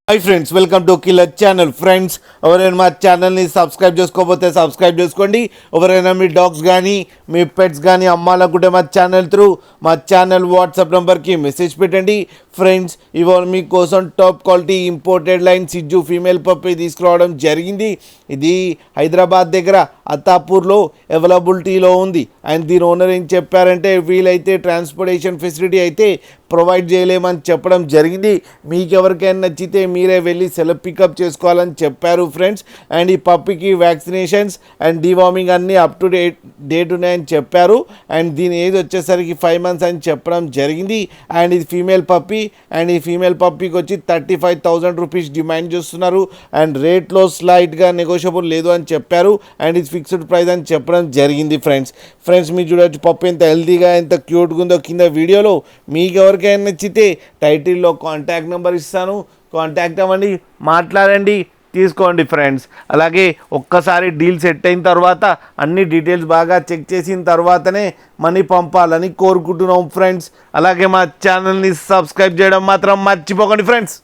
Hi friends, welcome to killer channel. Friends, ఎవరైనా మా ఛానల్ని సబ్స్క్రైబ్ చేసుకోకపోతే సబ్స్క్రైబ్ చేసుకోండి. ఎవరైనా మీ డాగ్స్ కానీ మీ పెట్స్ కానీ అమ్మాలనుకుంటే మా ఛానల్ వాట్సాప్ నెంబర్కి మెసేజ్ పెట్టండి. ఫ్రెండ్స్, ఇవాళ మీకోసం టాప్ క్వాలిటీ ఇంపోర్టెడ్ లైన్ సిజ్జు ఫీమేల్ పప్పి తీసుకురావడం జరిగింది. ఇది హైదరాబాద్ దగ్గర అత్తాపూర్లో అవైలబిలిటీలో ఉంది. అండ్ దీని ఓనర్ ఏం చెప్పారంటే, వీలైతే ట్రాన్స్పోర్టేషన్ ఫెసిలిటీ అయితే ప్రొవైడ్ చేయలేమని చెప్పడం జరిగింది. మీకు ఎవరికైనా నచ్చితే మీరే వెళ్ళి సెల్ఫ్ పికప్ చేసుకోవాలని చెప్పారు ఫ్రెండ్స్. అండ్ ఈ పప్పికి వ్యాక్సినేషన్స్ అండ్ డివార్మింగ్ అన్నీ అప్ టు డేట్ ఉన్నాయని చెప్పారు. అండ్ దీని ఏజ్ వచ్చేసరికి 5 months అని చెప్పడం జరిగింది. అండ్ ఇది ఫీమేల్ పప్పి. అండ్ ఈ ఫీమేల్ పప్పికి వచ్చి 35,000 రూపీస్ డిమాండ్ చేస్తున్నారు. అండ్ రేట్లో స్లైట్గా నెగోషియబుల్ లేదు అని చెప్పారు. అండ్ ఇది ఫిక్స్డ్ ప్రైస్ అని చెప్పడం జరిగింది ఫ్రెండ్స్. మీరు చూడవచ్చు పప్పు ఎంత హెల్తీగా ఎంత క్యూట్గా ఉందో. కింద వీడియోలో మీకు ఎవరికైనా నచ్చితే టైటిల్లో కాంటాక్ట్ నెంబర్ ఇస్తాను, కాంటాక్ట్ అవ్వండి, మాట్లాడండి, తీసుకోండి ఫ్రెండ్స్. అలాగే ఒక్కసారి డీల్ సెట్ అయిన తర్వాత అన్ని డీటెయిల్స్ బాగా చెక్ చేసిన తర్వాతనే మనీ పంపాలని కోరుకుంటున్నాం ఫ్రెండ్స్. అలాగే మా ఛానల్ని సబ్స్క్రైబ్ చేయడం మాత్రం మర్చిపోకండి ఫ్రెండ్స్.